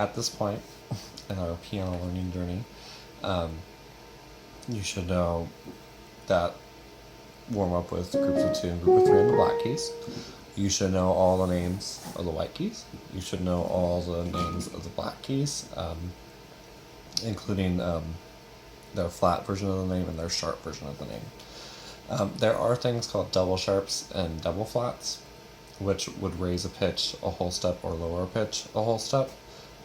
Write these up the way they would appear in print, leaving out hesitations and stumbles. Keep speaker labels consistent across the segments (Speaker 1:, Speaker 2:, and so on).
Speaker 1: at this point in our piano learning journey, you should know that warm up with groups of 2 and group of 3 on the black keys. You should know all the names of the white keys. You should know all the names of the black keys, including their flat version of the name and their sharp version of the name. There are things called double sharps and double flats, which would raise a pitch a whole step or lower a pitch a whole step,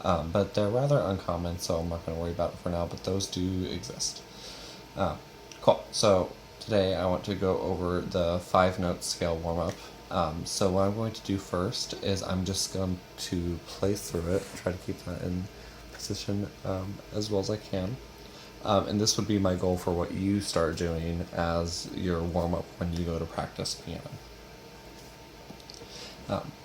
Speaker 1: but they're rather uncommon, so I'm not going to worry about it for now, but those do exist. Cool. So today I want to go over the 5-note scale warm-up. So what I'm going to do first is I'm just going to play through it, try to keep that in position as well as I can. And this would be my goal for what you start doing as your warm-up when you go to practice piano.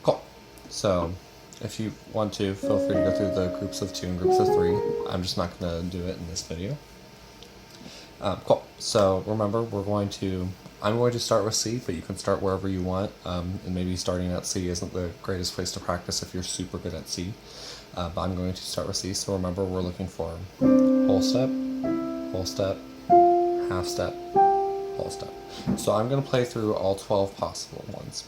Speaker 1: Cool. So if you want to, feel free to go through the groups of 2 and groups of 3. I'm just not going to do it in this video. Cool. So remember, I'm going to start with C, but you can start wherever you want. And maybe starting at C isn't the greatest place to practice if you're super good at C. But I'm going to start with C. So remember, we're looking for whole step, half step, whole step. So I'm going to play through all 12 possible ones.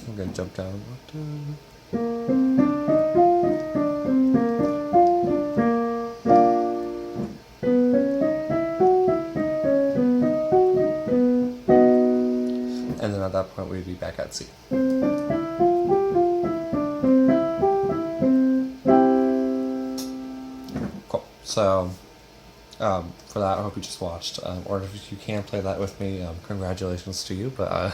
Speaker 1: I'm going to jump down an octave. And then at that point we'd be back at C. Cool. So for that, I hope you just watched, or if you can play that with me, congratulations to you. But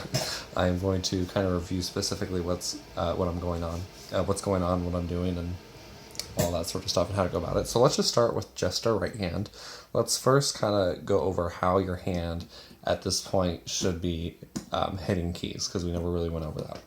Speaker 1: I'm going to kind of review specifically what I'm going on, what's going on, what I'm doing, and all that sort of stuff, and how to go about it. So let's just start with just our right hand. Let's first kind of go over how your hand at this point should be hitting keys, because we never really went over that.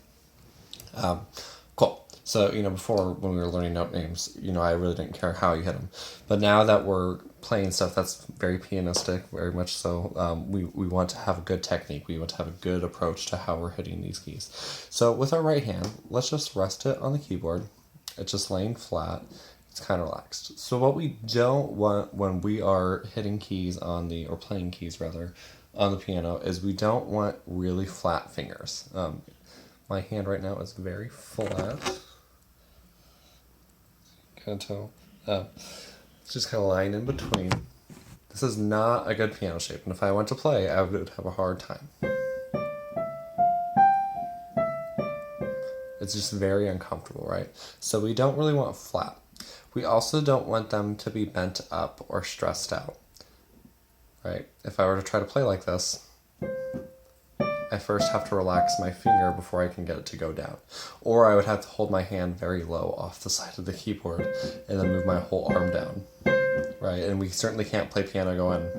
Speaker 1: Cool. So, before when we were learning note names, I really didn't care how you hit them. But now that we're playing stuff that's very pianistic, very much so, we want to have a good technique. We want to have a good approach to how we're hitting these keys. So with our right hand, let's just rest it on the keyboard. It's just laying flat. It's kind of relaxed. So what we don't want when we are hitting keys or playing keys rather, on the piano is we don't want really flat fingers. My hand right now is very flat. Can't tell. It's just kind of lying in between. This is not a good piano shape, and if I went to play, I would have a hard time. It's just very uncomfortable, right? So we don't really want flat. We also don't want them to be bent up or stressed out, right? If I were to try to play like this, I first have to relax my finger before I can get it to go down. Or I would have to hold my hand very low off the side of the keyboard and then move my whole arm down, right? And we certainly can't play piano going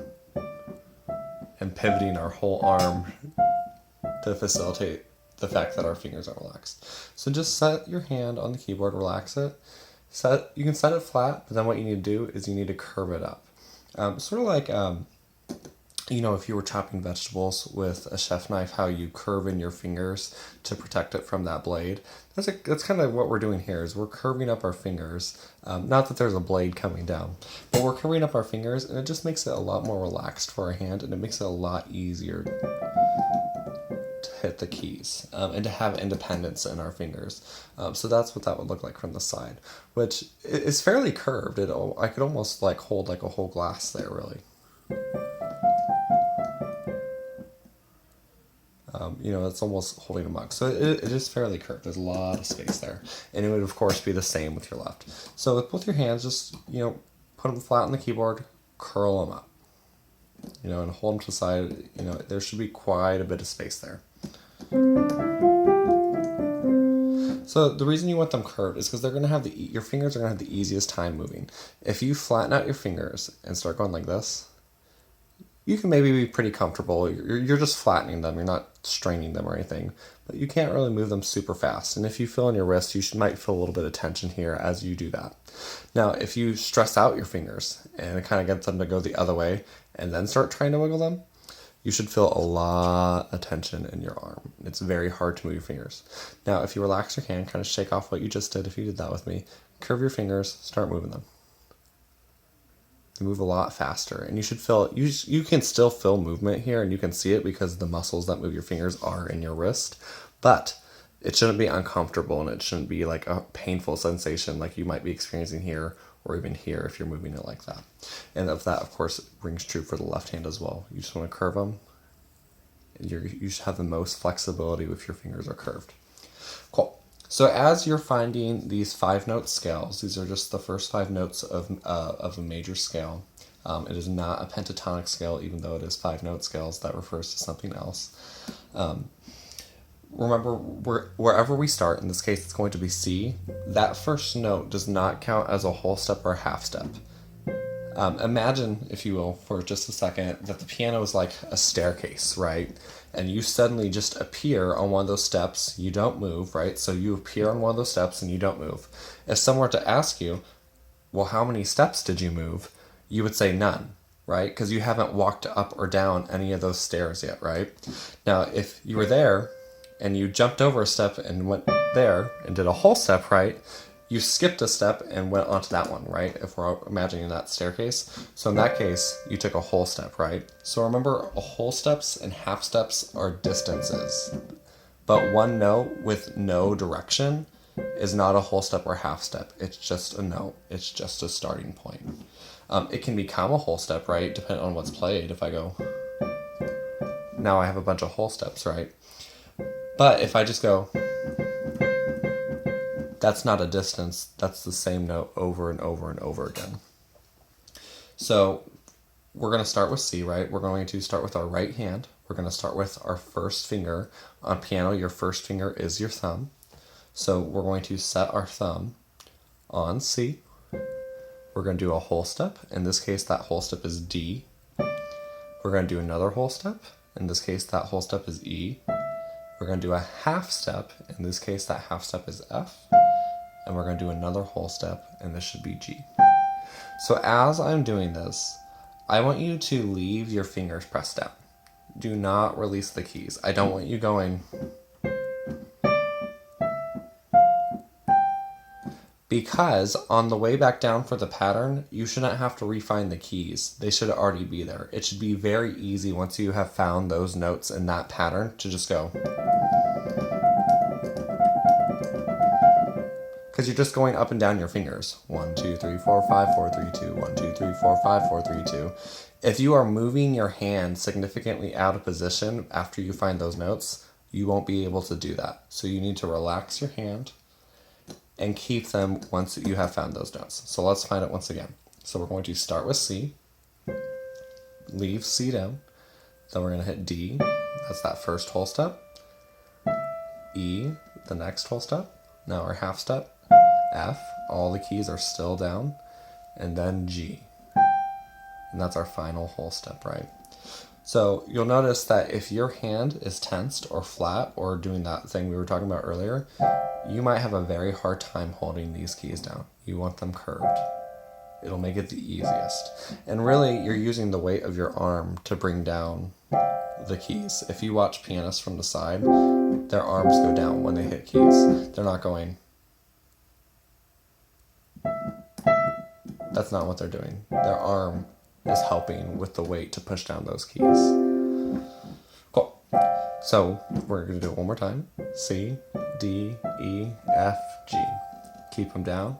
Speaker 1: and pivoting our whole arm to facilitate the fact that our fingers are relaxed. So just set your hand on the keyboard, relax it. You can set it flat, but then what you need to do is you need to curve it up. Sort of like, if you were chopping vegetables with a chef knife, how you curve in your fingers to protect it from that blade. That's kind of what we're doing here, is we're curving up our fingers. Not that there's a blade coming down, but we're curving up our fingers, and it just makes it a lot more relaxed for our hand, and it makes it a lot easier to hit the keys and to have independence in our fingers. So that's what that would look like from the side, which is fairly curved. I could almost like hold like a whole glass there, really. It's almost holding a mug. So it is fairly curved. There's a lot of space there. And it would, of course, be the same with your left. So with both your hands, just, put them flat on the keyboard, curl them up, and hold them to the side. There should be quite a bit of space there. So the reason you want them curved is because they're going to have your fingers are going to have the easiest time moving. If you flatten out your fingers and start going like this, you can maybe be pretty comfortable. You're just flattening them. You're not straining them or anything, but you can't really move them super fast. And if you feel on your wrist, might feel a little bit of tension here as you do that. Now, if you stress out your fingers and kind of get them to go the other way and then start trying to wiggle them, you should feel a lot of tension in your arm. It's very hard to move your fingers. Now, if you relax your hand, kind of shake off what you just did, if you did that with me, curve your fingers, start moving them. You move a lot faster, and you should feel, you can still feel movement here, and you can see it because the muscles that move your fingers are in your wrist, but it shouldn't be uncomfortable, and it shouldn't be like a painful sensation like you might be experiencing here or even here if you're moving it like that. And that, of course, rings true for the left hand as well. You just want to curve them. You should have the most flexibility if your fingers are curved. Cool. So as you're finding these 5-note scales, these are just the first 5 notes of a major scale. It is not a pentatonic scale, even though it is 5-note scales. That refers to something else. Remember, wherever we start, in this case it's going to be C, that first note does not count as a whole step or a half step. Imagine, if you will, for just a second, that the piano is like a staircase, right? And you suddenly just appear on one of those steps, you don't move, right? So you appear on one of those steps and you don't move. If someone were to ask you, well, how many steps did you move? You would say none, right? Because you haven't walked up or down any of those stairs yet, right? Now, if you were there and you jumped over a step and went there and did a whole step, right? You skipped a step and went onto that one, right? If we're imagining that staircase. So in that case, you took a whole step, right? So remember, whole steps and half steps are distances. But one note with no direction is not a whole step or half step. It's just a note. It's just a starting point. It can become a whole step, right? Depending on what's played. If I go, now I have a bunch of whole steps, right? But if I just go, that's not a distance, that's the same note over and over and over again. So we're going to start with C, right? We're going to start with our right hand. We're going to start with our first finger. On piano, your first finger is your thumb. So we're going to set our thumb on C. We're going to do a whole step. In this case, that whole step is D. We're going to do another whole step. In this case, that whole step is E. We're going to do a half step. In this case, that half step is F. And we're going to do another whole step, and this should be G. So as I'm doing this, I want you to leave your fingers pressed down. Do not release the keys. I don't want you going, because on the way back down for the pattern, you shouldn't have to refine the keys. They should already be there. It should be very easy once you have found those notes in that pattern to just go. Because you're just going up and down your fingers. 1, 2, 3, 4, 5, 4, 3, 2. 1, 2, 3, 4, 5, 4, 3, 2. If you are moving your hand significantly out of position after you find those notes, you won't be able to do that. So you need to relax your hand and keep them once you have found those notes. So let's find it once again. So we're going to start with C, leave C down, then we're going to hit D, that's that first whole step, E, the next whole step, now our half step, F, all the keys are still down, and then G. And that's our final whole step, right? So you'll notice that if your hand is tensed or flat or doing that thing we were talking about earlier, you might have a very hard time holding these keys down. You want them curved. It'll make it the easiest. And really, you're using the weight of your arm to bring down the keys. If you watch pianists from the side, their arms go down when they hit keys. They're not going. That's not what they're doing. Their arm is helping with the weight to push down those keys. Cool. So we're going to do it one more time. C, D, E, F, G. Keep them down.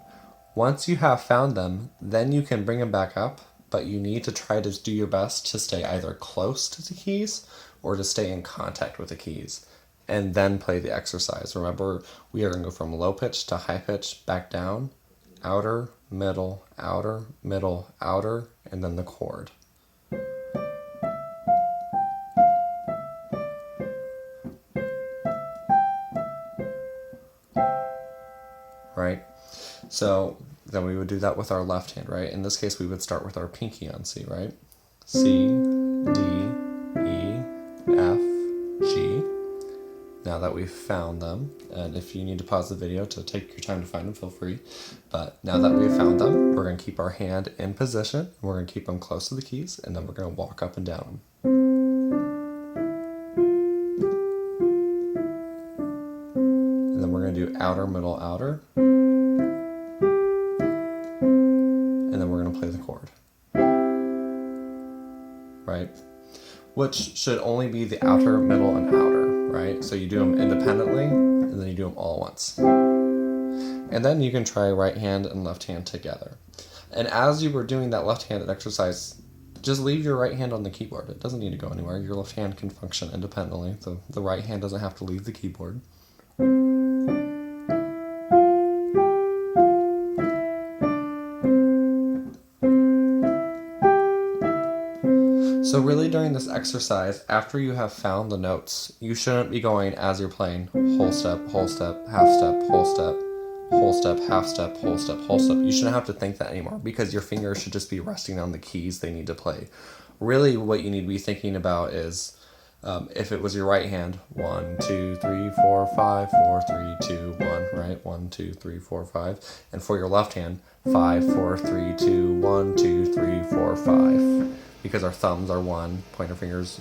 Speaker 1: Once you have found them, then you can bring them back up, but you need to try to do your best to stay either close to the keys or to stay in contact with the keys, and then play the exercise. Remember, we are going to go from low pitch to high pitch, back down, outer, middle, outer, middle, outer, and then the chord. Right? So then we would do that with our left hand, right? In this case, we would start with our pinky on C, right? C, D, E, F, G. Now that we've found them, and if you need to pause the video to take your time to find them, feel free. But now that we've found them, we're going to keep our hand in position. And we're going to keep them close to the keys, and then we're going to walk up and down them. And then we're going to do outer, middle, outer. And then we're going to play the chord. Right? Which should only be the outer, middle, and outer, right? So you do them independently, and then you do them all at once. And then you can try right hand and left hand together. And as you were doing that left-handed exercise, just leave your right hand on the keyboard. It doesn't need to go anywhere. Your left hand can function independently. The right hand doesn't have to leave the keyboard. So really during this exercise, after you have found the notes, you shouldn't be going as you're playing whole step, half step, whole step, whole step, half step, whole step, whole step. You shouldn't have to think that anymore because your fingers should just be resting on the keys they need to play. Really what you need to be thinking about is if it was your right hand, 1, 2, 3, 4, 5, 4, 3, 2, 1, right? 1, 2, 3, 4, 5. And for your left hand, 5, 4, 3, 2, 1, 2, 3, 4, 5. Because our thumbs are 1, pointer fingers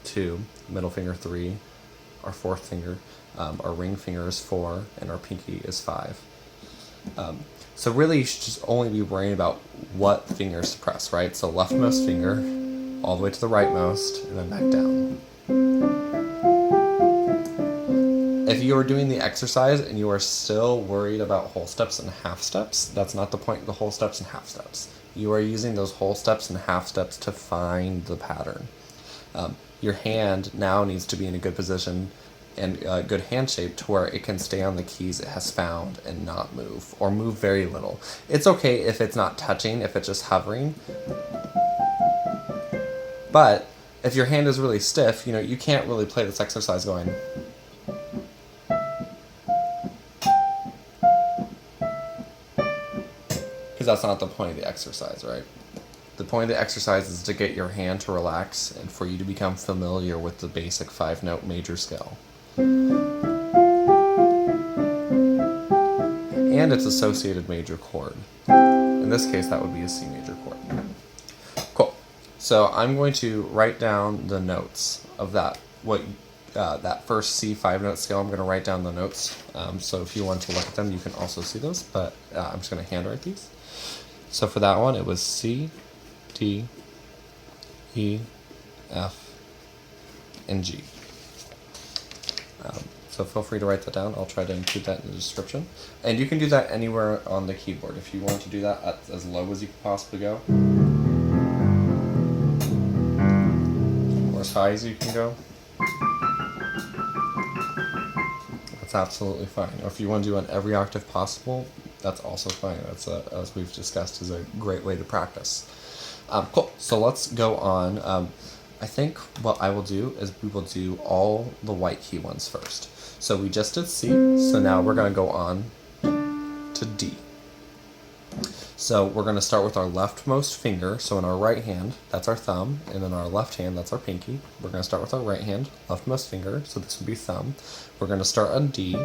Speaker 1: 2, middle finger 3, our fourth finger, our ring finger is 4, and our pinky is 5. So really you should just only be worrying about what fingers to press, right? So leftmost finger, all the way to the rightmost, and then back down. If you are doing the exercise and you are still worried about whole steps and half steps, that's not the point of the whole steps and half steps. You are using those whole steps and half steps to find the pattern. Your hand now needs to be in a good position and good hand shape to where it can stay on the keys it has found and not move, or move very little. It's okay if it's not touching, if it's just hovering. But if your hand is really stiff, you can't really play this exercise going. That's not the point of the exercise, right? The point of the exercise is to get your hand to relax and for you to become familiar with the basic 5-note major scale. And its associated major chord. In this case, that would be a C major chord. Cool. So I'm going to write down the notes of that first C 5-note scale. I'm going to write down the notes. So if you want to look at them, you can also see those, but I'm just going to handwrite these. So for that one, it was C, D, E, F, and G. So feel free to write that down. I'll try to include that in the description. And you can do that anywhere on the keyboard. If you want to do that at as low as you can possibly go, or as high as you can go, that's absolutely fine. Or if you want to do on every octave possible, that's also fine. That's, as we've discussed, is a great way to practice. Cool. So let's go on. I think what I will do is we will do all the white key ones first. So we just did C, so now we're going to go on to D. So we're going to start with our leftmost finger. So in our right hand, that's our thumb, and in our left hand, that's our pinky. We're going to start with our right hand, leftmost finger, so this would be thumb. We're going to start on D.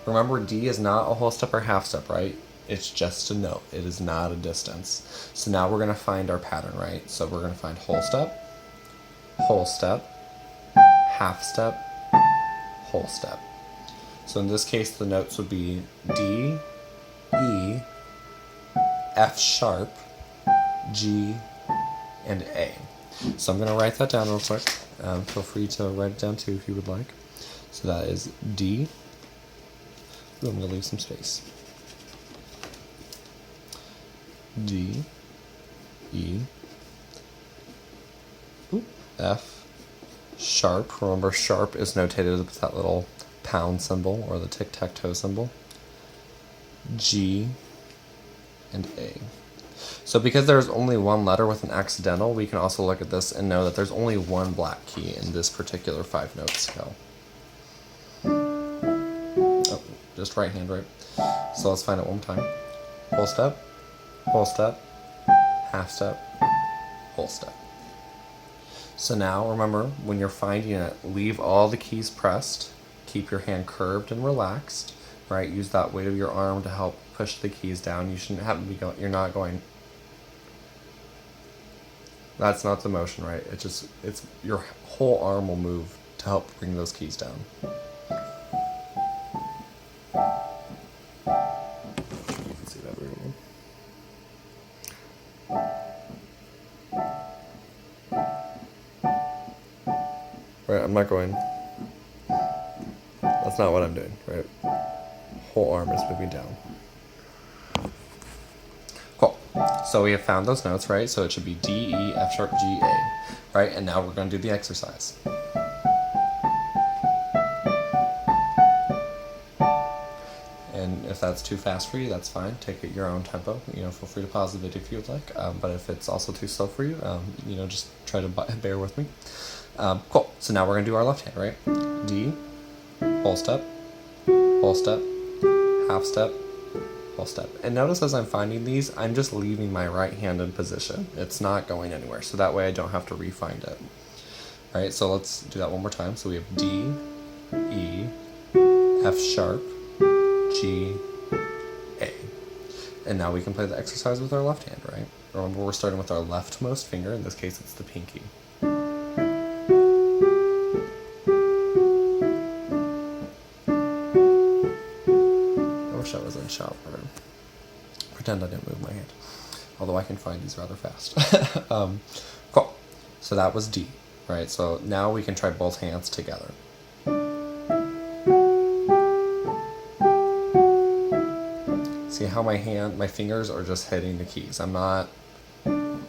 Speaker 1: Remember, D is not a whole step or half step, right? It's just a note. It is not a distance. So now we're going to find our pattern, right? So we're going to find whole step, half step, whole step. So in this case, the notes would be D, E, F sharp, G, and A. So I'm going to write that down real quick. Feel free to write it down too if you would like. So that is D. Ooh, I'm going to leave some space. D, E, F, sharp. Remember, sharp is notated with that little pound symbol or the tic-tac-toe symbol. G, and A. So because there's only one letter with an accidental, we can also look at this and know that there's only one black key in this particular 5-note scale. Oh, just right hand, right? So let's find it one more time. Whole step, half step, whole step. So now remember, when you're finding it, leave all the keys pressed, keep your hand curved and relaxed, right? Use that weight of your arm to help push the keys down. You shouldn't have to be going, you're not going, that's not the motion, right? It's your whole arm will move to help bring those keys down. You can see that very well. Right, I'm not going, that's not what I'm doing, right? Whole arm is moving down. Cool. So we have found those notes, right? So it should be D, E, F sharp, G, A, right? And now we're going to do the exercise. And if that's too fast for you, that's fine. Take it your own tempo. You know, feel free to pause the video if you would like. But if it's also too slow for you, you know, just try to bear with me. Cool. So now we're going to do our left hand, right? D, whole step, half step, whole step. And notice as I'm finding these, I'm just leaving my right hand in position. It's not going anywhere. So that way I don't have to re-find it. All right, so let's do that one more time. So we have D, E, F sharp, G, A. And now we can play the exercise with our left hand, right? Remember, we're starting with our leftmost finger. In this case, it's the pinky. I was in shop or pretend I didn't move my hand, although I can find these rather fast. Cool. So that was D, right? So now we can try both hands together. See how my fingers are just hitting the keys. I'm not, you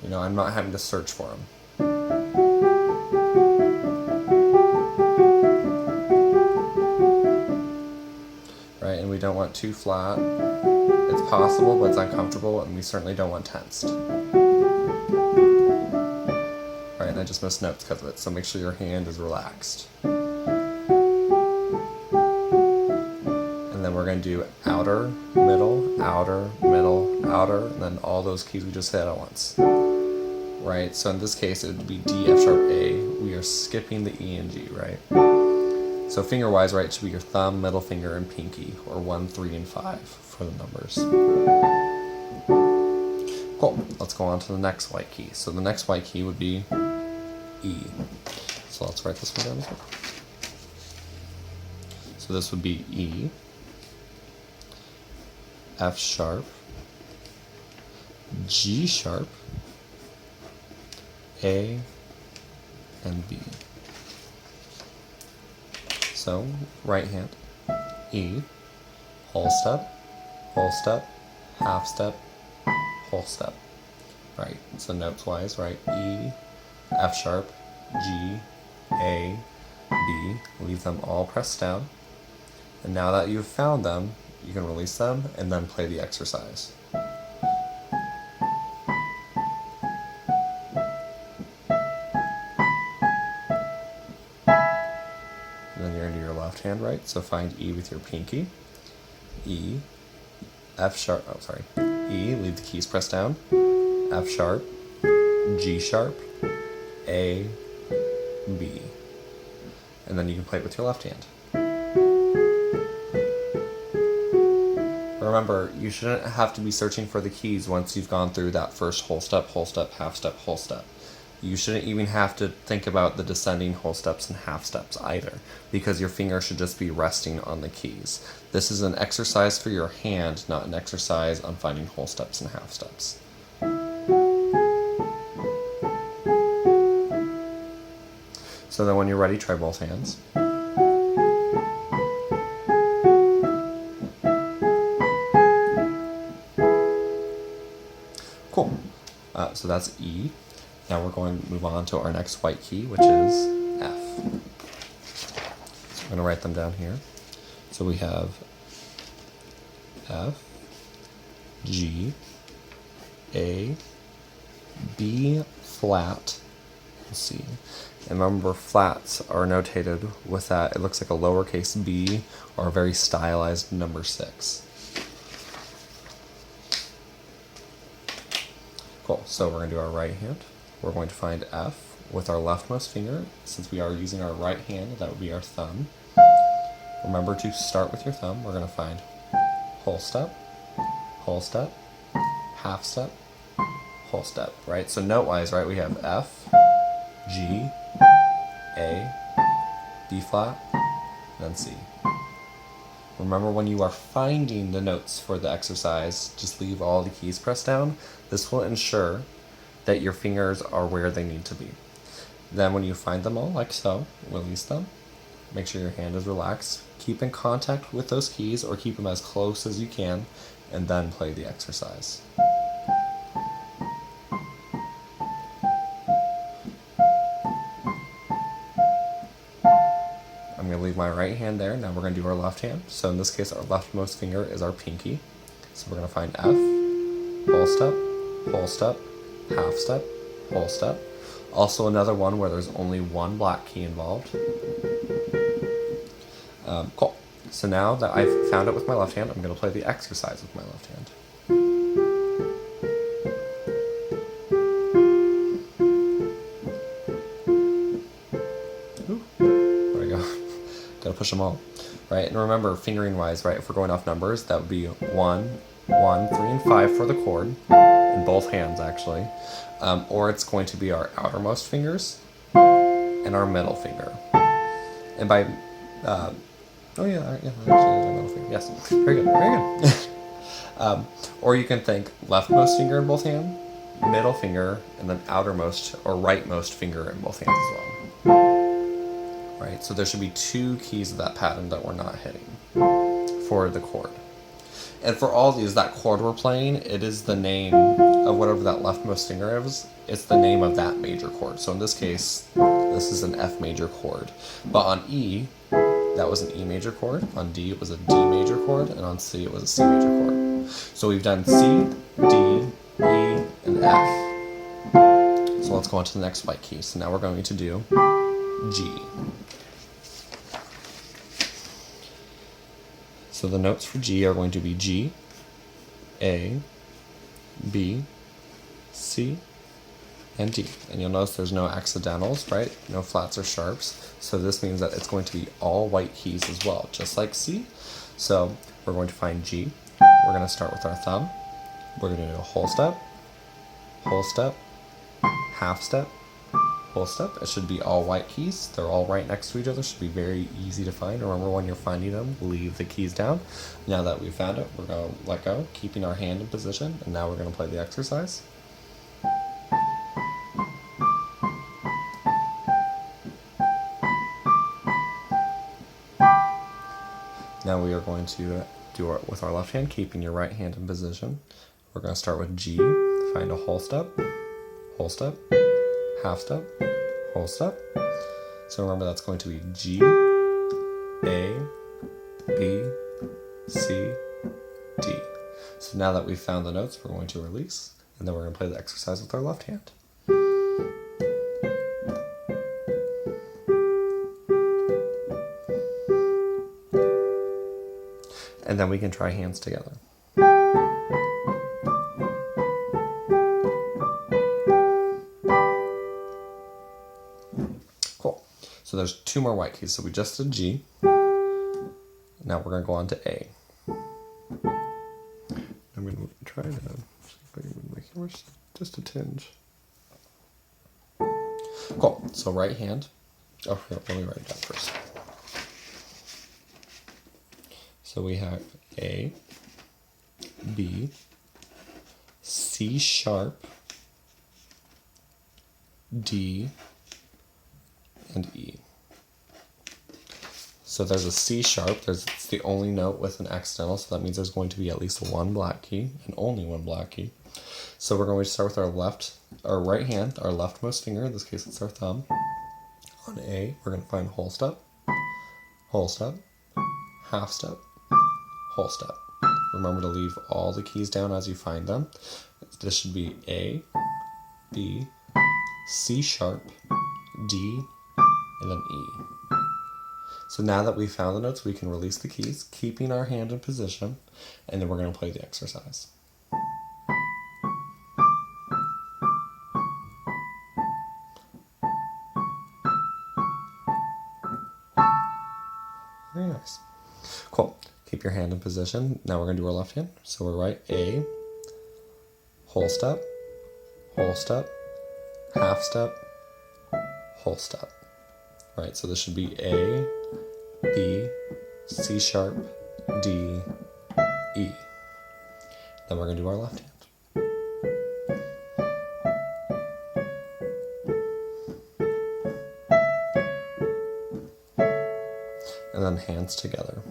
Speaker 1: know, I'm not having to search for them. And we don't want too flat. It's possible, but it's uncomfortable, and we certainly don't want tensed. Right, and I just missed notes because of it, so make sure your hand is relaxed. And then we're going to do outer, middle, outer, middle, outer, and then all those keys we just hit at once. Right, so in this case it would be D, F sharp, A. We are skipping the E and G, right? So finger-wise, right, it should be your thumb, middle finger, and pinky, or 1, 3, and 5 for the numbers. Cool. Let's go on to the next white key. So the next white key would be E. So let's write this one down as well. So this would be E, F sharp, G sharp, A, and B. So, right hand, E, whole step, half step, whole step. Right, so notes wise, right, E, F sharp, G, A, B, leave them all pressed down. And now that you've found them, you can release them and then play the exercise. Hand, right? So find E with your pinky. E, F sharp, oh sorry. E, leave the keys pressed down. F sharp, G sharp, A, B. And then you can play it with your left hand. Remember, you shouldn't have to be searching for the keys once you've gone through that first whole step, half step, whole step. You shouldn't even have to think about the descending whole steps and half steps either, because your finger should just be resting on the keys. This is an exercise for your hand, not an exercise on finding whole steps and half steps. So then when you're ready, try both hands. Cool. So that's E. Now we're going to move on to our next white key, which is F. So I'm going to write them down here. So we have F, G, A, B flat, C. And remember, flats are notated with that. It looks like a lowercase b or a very stylized number 6. Cool. So we're going to do our right hand. We're going to find F with our leftmost finger. Since we are using our right hand, that would be our thumb. Remember to start with your thumb. We're going to find whole step, half step, whole step, right? So note-wise, right, we have F, G, A, B flat, then C. Remember, when you are finding the notes for the exercise, just leave all the keys pressed down. This will ensure that your fingers are where they need to be. Then when you find them all, like so, release them. Make sure your hand is relaxed. Keep in contact with those keys or keep them as close as you can, and then play the exercise. I'm going to leave my right hand there. Now we're going to do our left hand. So in this case, our leftmost finger is our pinky. So we're going to find F, whole step, half step, whole step. Also another one where there's only one black key involved. Cool. So now that I've found it with my left hand, I'm going to play the exercise with my left hand. Ooh, there we go. Gotta push them all. Right, and remember, fingering wise, right, if we're going off numbers, that would be 1, 3, and 5 for the chord, in both hands actually. Or it's going to be our outermost fingers and our middle finger. And by, actually, our middle finger, yes, very good, very good. Or you can think leftmost finger in both hands, middle finger, and then outermost or rightmost finger in both hands as well. Right, so there should be 2 keys of that pattern that we're not hitting for the chord. And for all these, that chord we're playing, it is the name of whatever that leftmost finger is. It's the name of that major chord. So in this case, this is an F major chord. But on E, that was an E major chord. On D, it was a D major chord. And on C, it was a C major chord. So we've done C, D, E, and F. So let's go on to the next white key. So now we're going to do G. So the notes for G are going to be G, A, B, C, and D. And you'll notice there's no accidentals, right? No flats or sharps. So this means that it's going to be all white keys as well, just like C. So we're going to find G. We're going to start with our thumb. We're going to do a whole step, half step, whole step. It should be all white keys. They're all right next to each other. Should be very easy to find. Remember, when you're finding them, leave the keys down. Now that we've found it, we're going to let go, keeping our hand in position, and now we're going to play the exercise. Now we are going to do it with our left hand, keeping your right hand in position. We're going to start with G, find a whole step, half step, whole step. So remember, that's going to be G, A, B, C, D. So now that we've found the notes, we're going to release, and then we're going to play the exercise with our left hand. And then we can try hands together. Cool. So there's 2 more white keys. So we just did G. Now we're going to go on to A. I'm going to try to see if I can move my camera just a tinge. Cool. So right hand. Oh, here, let me write it down first. So we have A, B, C sharp, D, and E. So there's a C sharp, it's the only note with an accidental, so that means there's going to be at least one black key, and only one black key. So we're going to start with our right hand, our leftmost finger, in this case it's our thumb. On A, we're going to find whole step, half step, whole step. Remember to leave all the keys down as you find them. This should be A, B, C sharp, D, and then E. So now that we've found the notes, we can release the keys, keeping our hand in position, and then we're going to play the exercise. Very nice. Cool. Keep your hand in position. Now we're going to do our left hand. So we're right A, whole step, half step, whole step. Right, so this should be A, B, C sharp, D, E. Then we're going to do our left hand. And then hands together.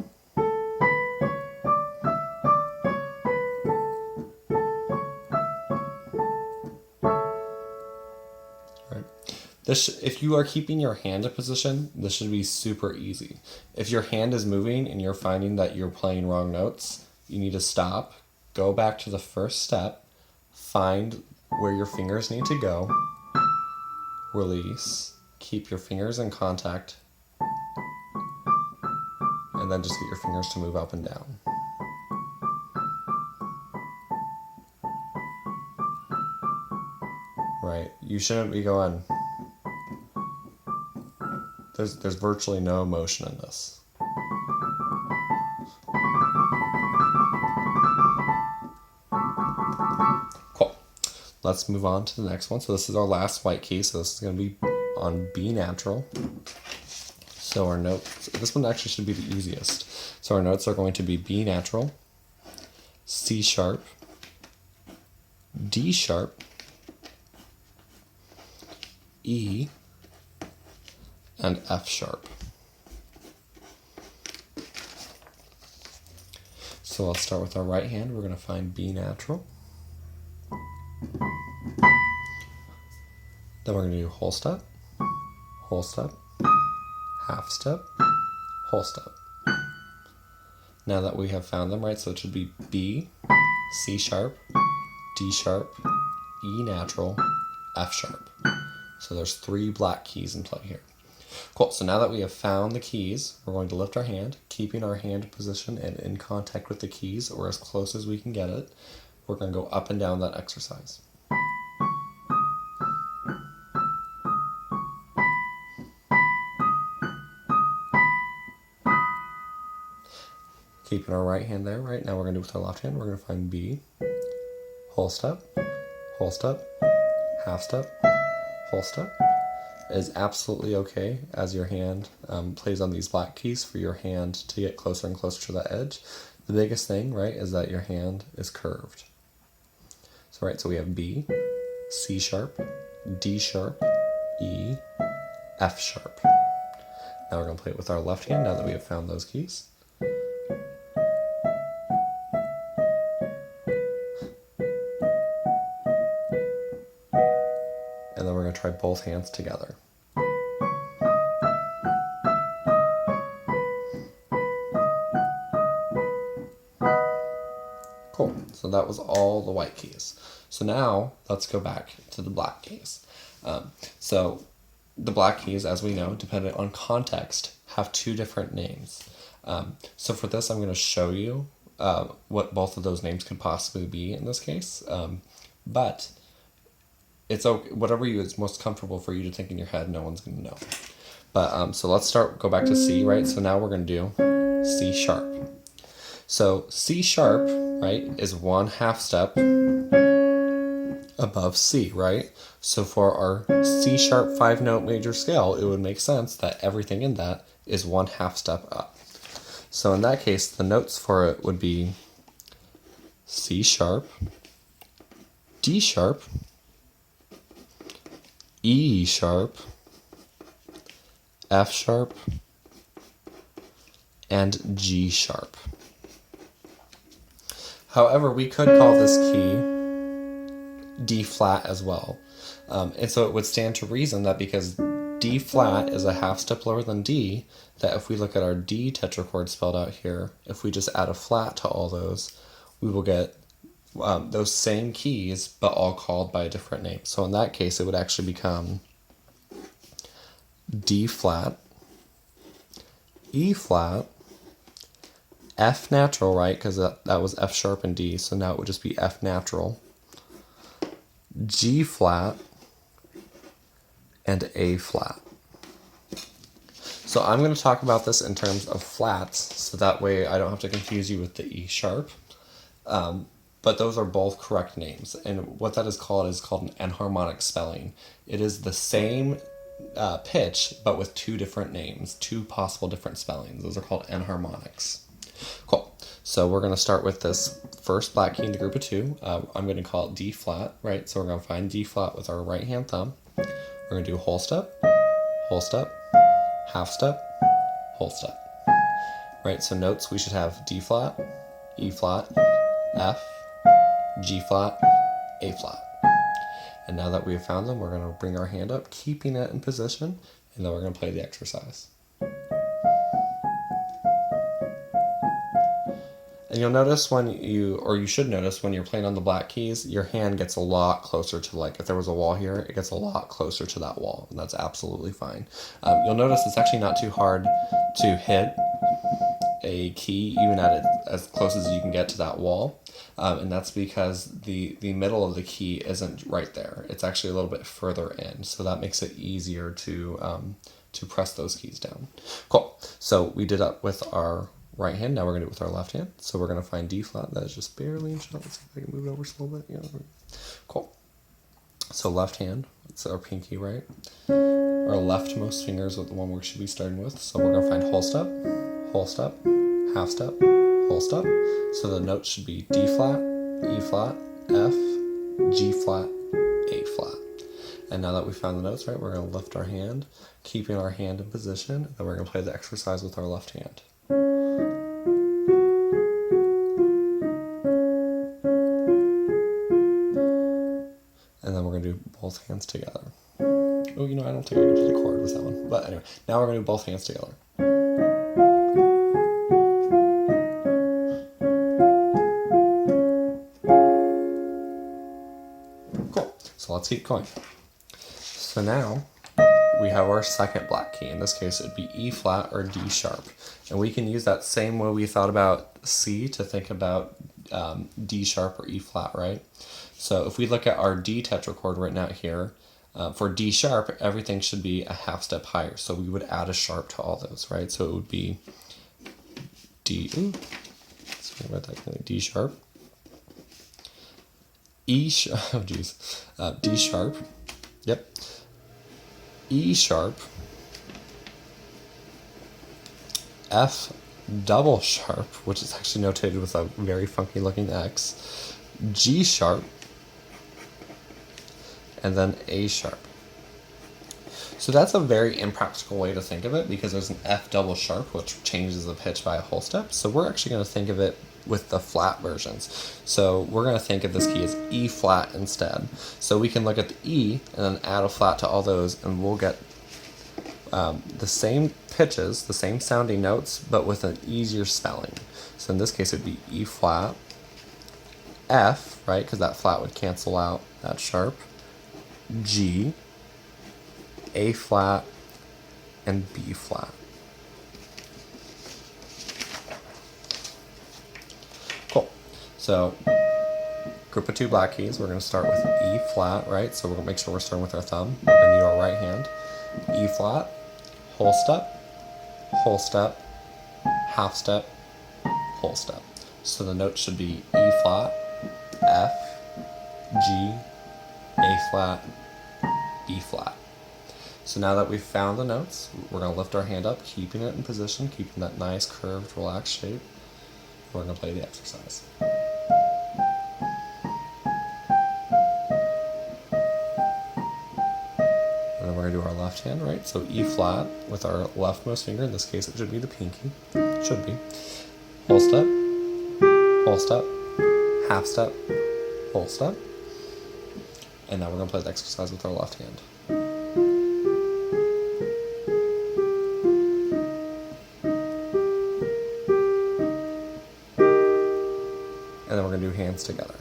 Speaker 1: If you are keeping your hand in position, this should be super easy. If your hand is moving and you're finding that you're playing wrong notes, you need to stop, go back to the first step, find where your fingers need to go, release, keep your fingers in contact, and then just get your fingers to move up and down. Right, you shouldn't be going... There's virtually no motion in this. Cool. Let's move on to the next one. So this is our last white key. So this is going to be on B natural. So our notes, this one actually should be the easiest. So our notes are going to be B natural, C sharp, D sharp, E, and F sharp. So let's start with our right hand. We're going to find B natural. Then we're going to do whole step, half step, whole step. Now that we have found them, right, so it should be B, C sharp, D sharp, E natural, F sharp. So there's 3 black keys in play here. Cool, so now that we have found the keys, we're going to lift our hand, keeping our hand in position and in contact with the keys, or as close as we can get it. We're going to go up and down that exercise. Keeping our right hand there, right? Now we're going to do with our left hand. We're going to find B, whole step, half step, whole step. It is absolutely okay as your hand plays on these black keys for your hand to get closer and closer to that edge. The biggest thing, right, is that your hand is curved. So, right, so we have B, C sharp, D sharp, E, F sharp. Now we're going to play it with our left hand now that we have found those keys. And then we're going to try both hands together. Cool. So that was all the white keys. So now let's go back to the black keys. So the black keys, as we know, depending on context, have 2 different names. So for this, I'm going to show you what both of those names could possibly be in this case. But it's okay, whatever is most comfortable for you to think in your head, no one's going to know. But so let's go back to C, right? So now we're going to do C sharp. So C sharp, right, is 1 half step above C, right? So for our C sharp 5-note major scale, it would make sense that everything in that is 1/2 step up. So in that case, the notes for it would be C sharp, D sharp, E sharp, F sharp, and G sharp. However, we could call this key D flat as well. And so it would stand to reason that because D flat is a 1/2 step lower than D, that if we look at our D tetrachord spelled out here, if we just add a flat to all those, we will get those same keys, but all called by a different name. So in that case, it would actually become D flat, E flat, F natural, right? Because that was F sharp and D, so now it would just be F natural, G flat, and A flat. So I'm going to talk about this in terms of flats, so that way I don't have to confuse you with the E sharp. But those are both correct names, and what that is called an enharmonic spelling. It is the same pitch, but with two different names, two possible different spellings. Those are called enharmonics. Cool. So we're going to start with this first black key in the group of two. I'm going to call it D flat, right? So we're going to find D flat with our right hand thumb. We're going to do whole step, 1/2 step, whole step. Right, so notes, we should have D flat, E flat, F, G flat, A flat. And now that we have found them, we're going to bring our hand up, keeping it in position, and then we're going to play the exercise. And you'll notice you should notice when you're playing on the black keys, your hand gets a lot closer to, like, if there was a wall here, it gets a lot closer to that wall, and that's absolutely fine. You'll notice it's actually not too hard to hit a key, even at it as close as you can get to that wall, and that's because the middle of the key isn't right there. It's actually a little bit further in, so that makes it easier to press those keys down. Cool. So we did that with our right hand. Now we're going to do it with our left hand. So we're going to find D flat. That is just barely in shot. Let's see if I can move it over just a little bit. Yeah. Cool. So left hand, it's our pinky, right? Our leftmost finger is what the one we should be starting with. So we're going to find whole step, 1/2 step, whole step. So the notes should be D flat, E flat, F, G flat, A flat. And now that we found the notes, right, we're going to lift our hand, keeping our hand in position, and then we're going to play the exercise with our left hand. And then we're going to do both hands together. Oh, I don't think I did a chord with that one. But anyway, now we're going to do both hands together. Cool. So let's keep going. So now we have our second black key. In this case, it'd be E flat or D sharp. And we can use that same way we thought about C to think about D sharp or E flat, right? So if we look at our D tetrachord written out here, for D sharp, everything should be a 1/2 step higher. So we would add a sharp to all those, right? So it would be D, sorry about that, D sharp, E sharp, oh geez, D sharp, yep, E sharp, F double sharp, which is actually notated with a very funky looking X, G sharp, and then A sharp. So that's a very impractical way to think of it because there's an F double sharp which changes the pitch by a whole step. So we're actually going to think of it with the flat versions. So we're going to think of this key as E flat instead. So we can look at the E and then add a flat to all those and we'll get the same pitches, the same sounding notes, but with an easier spelling. So in this case it'd be E flat, F, right, because that flat would cancel out that sharp, G, A flat, and B flat. Cool. So group of two black keys, we're going to start with E flat, right? So we're going to make sure we're starting with our thumb. We're going to use our right hand. E flat, whole step, 1/2 step, whole step. So the note should be E flat, F, G, flat, B flat. So now that we've found the notes, we're going to lift our hand up, keeping it in position, keeping that nice curved, relaxed shape. We're going to play the exercise. And then we're going to do our left hand, right? So E flat with our leftmost finger. In this case, it should be the pinky. Should be. Whole step, half step, whole step. And now we're going to play the exercise with our left hand. And then we're going to do hands together.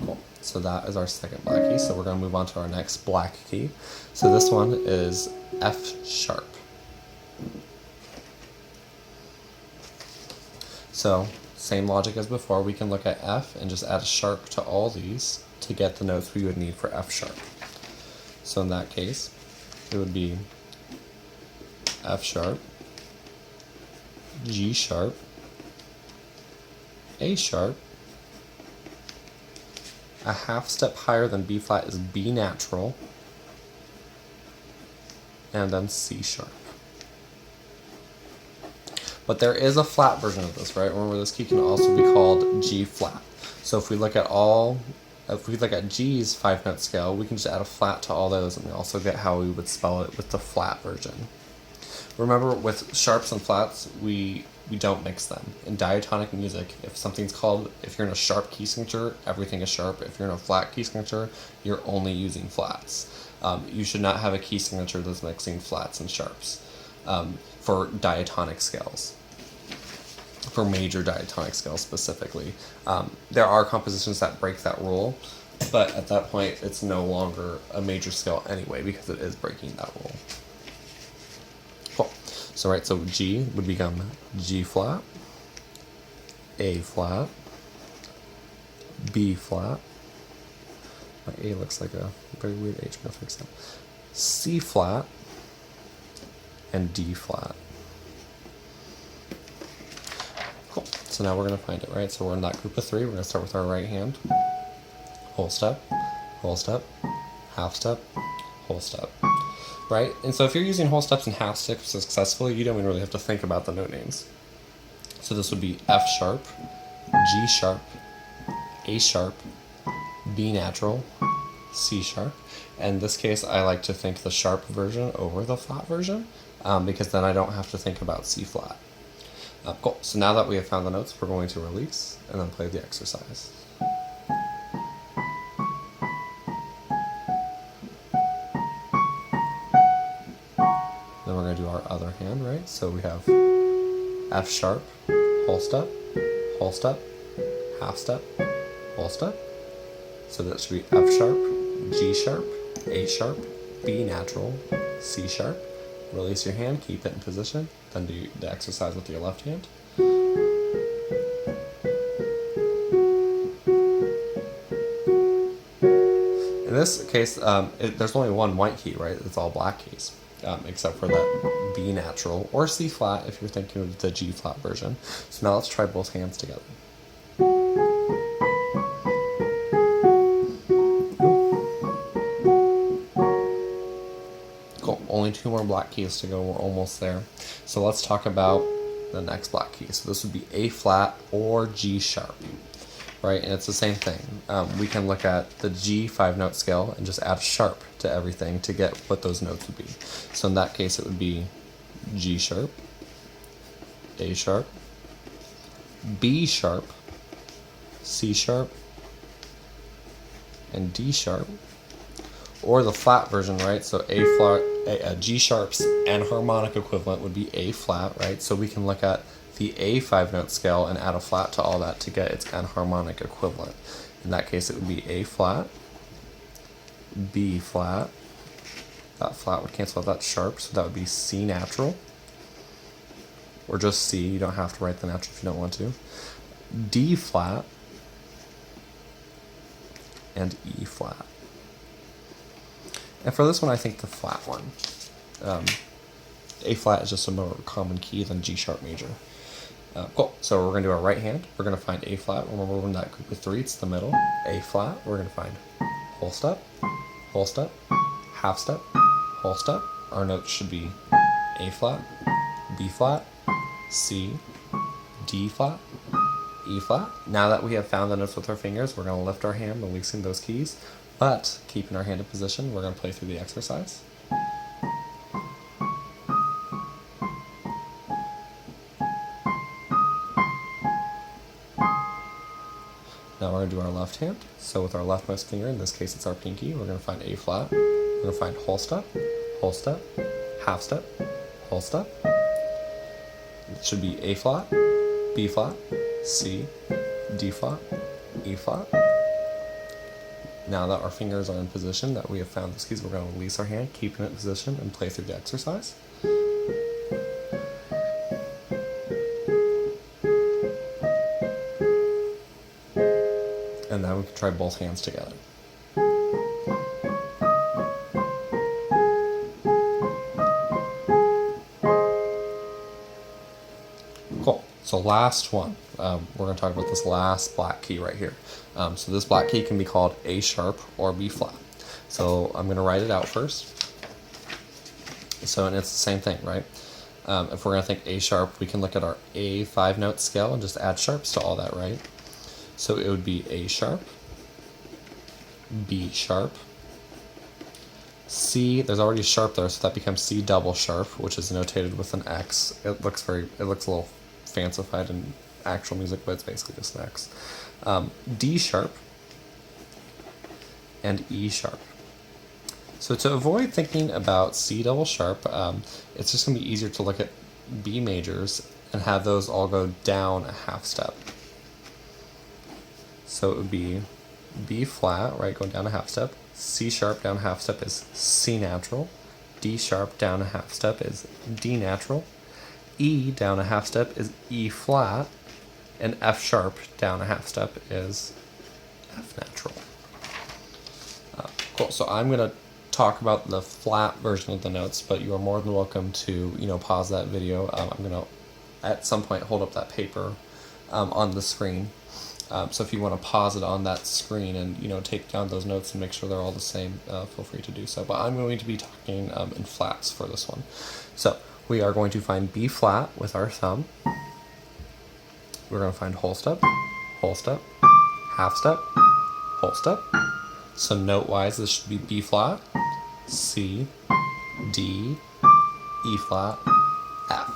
Speaker 1: Cool. So that is our second black key. So we're going to move on to our next black key. So this one is F sharp. So same logic as before, we can look at F and just add a sharp to all these to get the notes we would need for F sharp. So in that case, it would be F sharp, G sharp, A sharp, a half step higher than B flat is B natural, and then C sharp. But there is a flat version of this, right? Remember, this key can also be called G flat. So if we look at G's 5-note scale, we can just add a flat to all those, and we also get how we would spell it with the flat version. Remember, with sharps and flats, we don't mix them. In diatonic music, if you're in a sharp key signature, everything is sharp. If you're in a flat key signature, you're only using flats. You should not have a key signature that's mixing flats and sharps for diatonic scales. For major diatonic scales specifically. There are compositions that break that rule, but at that point it's no longer a major scale anyway because it is breaking that rule. Cool. So G would become G flat, A flat, B flat. My A looks like a very weird H, I'm gonna fix that. C flat, and D flat. Cool. So now we're going to find it, right? So we're in that group of 3. We're going to start with our right hand. Whole step, half step, whole step. Right? And so if you're using whole steps and half steps successfully, you don't even really have to think about the note names. So this would be F sharp, G sharp, A sharp, B natural, C sharp. In this case, I like to think the sharp version over the flat version because then I don't have to think about C flat. Cool. So now that we have found the notes, we're going to release and then play the exercise. Then we're going to do our other hand, right? So we have F sharp, whole step, half step, whole step. So that should be F sharp, G sharp, A sharp, B natural, C sharp. Release your hand, keep it in position, then do the exercise with your left hand. In this case, there's only one white key, right? It's all black keys, except for that B natural or C flat if you're thinking of the G flat version. So now let's try both hands together. Only 2 more black keys to go, we're almost there. So let's talk about the next black key. So this would be A flat or G sharp, right? And it's the same thing. We can look at the G 5-note scale and just add sharp to everything to get what those notes would be. So in that case, it would be G sharp, A sharp, B sharp, C sharp, and D sharp. Or the flat version, right? So A flat, G sharp's enharmonic equivalent would be A flat, right? So we can look at the A 5-note scale and add a flat to all that to get its enharmonic equivalent. In that case, it would be A flat, B flat. That flat would cancel out that sharp, so that would be C natural. Or just C, you don't have to write the natural if you don't want to. D flat, and E flat. And for this one, I think the flat one A flat is just a more common key than G sharp major. Cool. So we're going to do our right hand. We're going to find A flat. Remember, we're in that group of 3. It's the middle. A flat. We're going to find whole step, half step, whole step. Our notes should be A flat, B flat, C, D flat, E flat. Now that we have found the notes with our fingers, we're going to lift our hand, releasing those keys, but keeping our hand in position. We're going to play through the exercise. Now we're going to do our left hand. So with our leftmost finger, in this case it's our pinky, we're going to find A flat. We're going to find whole step, half step, whole step. It should be A flat, B flat, C, D flat, E flat. Now that our fingers are in position, that we have found those keys, we're going to release our hand, keep it in position, and play through the exercise. And then we can try both hands together. Cool. So last one. We're going to talk about this last black key right here. So this black key can be called A sharp or B flat. So I'm going to write it out first. So, and it's the same thing, right? If we're going to think A sharp, we can look at our A 5-note scale and just add sharps to all that, right? So it would be A sharp, B sharp, C, there's already a sharp there, so that becomes C double sharp, which is notated with an X. It looks a little fancified in actual music, but it's basically just an X. D sharp, and E sharp. So to avoid thinking about C double sharp, it's just going to be easier to look at B majors and have those all go down a half step. So it would be B flat, right, going down a half step. C sharp down a half step is C natural. D sharp down a half step is D natural. E down a half step is E flat. And F sharp down a half step is F natural. Cool, so I'm going to talk about the flat version of the notes, but you are more than welcome to, pause that video. I'm going to, at some point, hold up that paper on the screen. So if you want to pause it on that screen and take down those notes and make sure they're all the same, feel free to do so. But I'm going to be talking in flats for this one. So we are going to find B flat with our thumb. We're going to find whole step, half step, whole step. So note-wise, this should be B flat, C, D, E flat, F.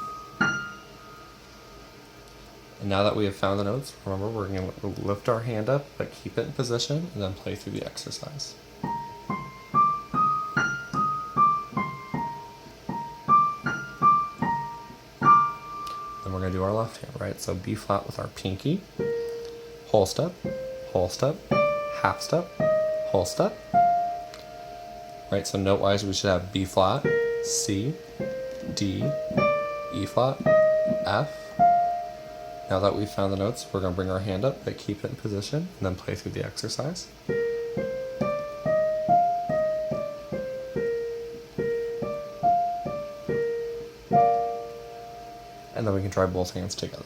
Speaker 1: And now that we have found the notes, remember we're going to lift our hand up, but keep it in position, and then play through the exercise. Then we're going to do our left hand, right? So B flat with our pinky, whole step, half step, whole step. Right, so note-wise we should have B flat, C, D, E flat, F. Now that we've found the notes, we're going to bring our hand up, but keep it in position, and then play through the exercise. And then we can try both hands together.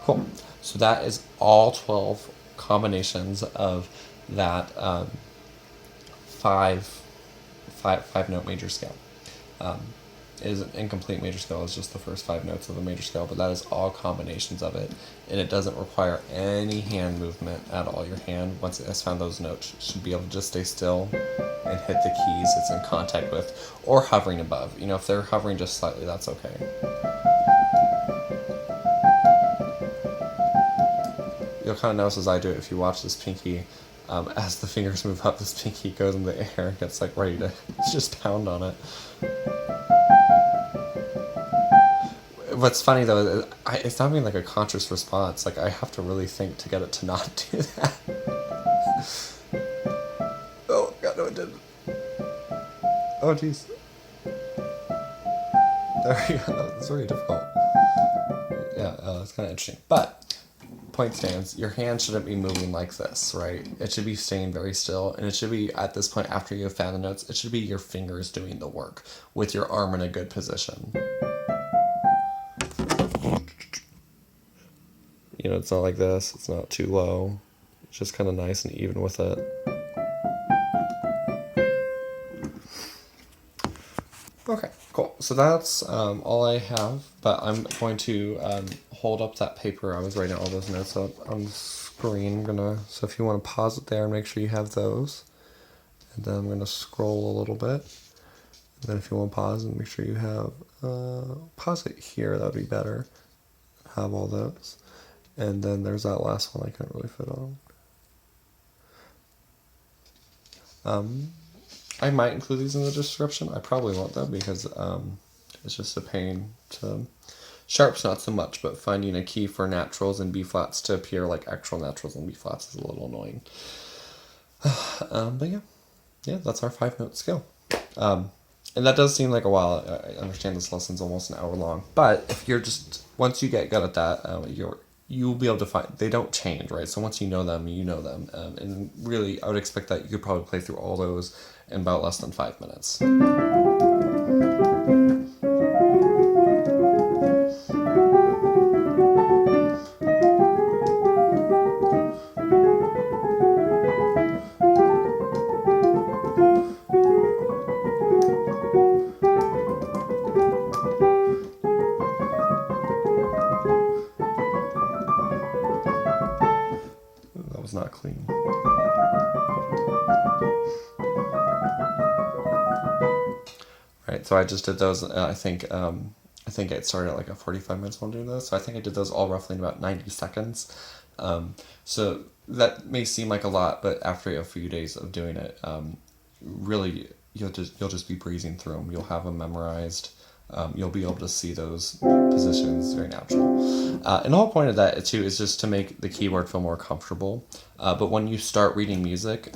Speaker 1: Cool. So that is all 12 combinations of that five note major scale. It is an incomplete major scale. It's just the first 5 notes of a major scale, but that is all combinations of it, and it doesn't require any hand movement at all. Your hand, once it has found those notes, should be able to just stay still and hit the keys it's in contact with, or hovering above. If they're hovering just slightly, that's okay. You'll kind of notice as I do it, if you watch this pinky, as the fingers move up, this pinky goes in the air and gets ready to just pound on it. What's funny though, it's not being a conscious response. I have to really think to get it to not do that. Oh god, no it didn't. Oh jeez. There we go. It's very difficult. Yeah, it's kind of interesting. But point stands, your hand shouldn't be moving like this, right? It should be staying very still, and it should be, at this point, after you have found the notes, it should be your fingers doing the work with your arm in a good position. You know, it's not like this, it's not too low. It's just kind of nice and even with it. Okay, cool. So that's all I have, but I'm going to hold up that paper I was writing all those notes up on the screen. So if you want to pause it there, make sure you have those. And then I'm going to scroll a little bit. And then if you want to pause and make sure you have, pause it here, that would be better. Have all those. And then there's that last one I can't really fit on. I might include these in the description. I probably won't though, because it's just a pain to... Sharps not so much, but finding a key for naturals and B-flats to appear like actual naturals and B-flats is a little annoying. But yeah, that's our 5-note scale. And that does seem like a while. I understand this lesson's almost an hour long, but if you're just, once you get good at that, you'll be able to find, they don't change, right? So once you know them, you know them. And really, I would expect that you could probably play through all those in about less than 5 minutes. That was not clean. Right, so I just did those. I think it started at like a 45 minutes while doing those. So I think I did those all roughly in about 90 seconds. So that may seem like a lot, but after a few days of doing it, really you'll just be breezing through them. You'll have them memorized. You'll be able to see those positions very natural. And the whole point of that too is just to make the keyboard feel more comfortable. But when you start reading music,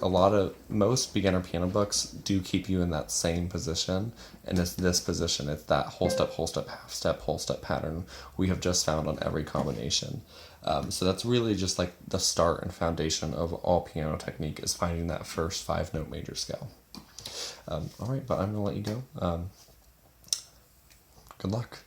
Speaker 1: most beginner piano books do keep you in that same position. And it's this position. It's that whole step, half step, whole step pattern we have just found on every combination. So that's really just like the start and foundation of all piano technique, is finding that first 5-note major scale. All right, but I'm going to let you go. Good luck.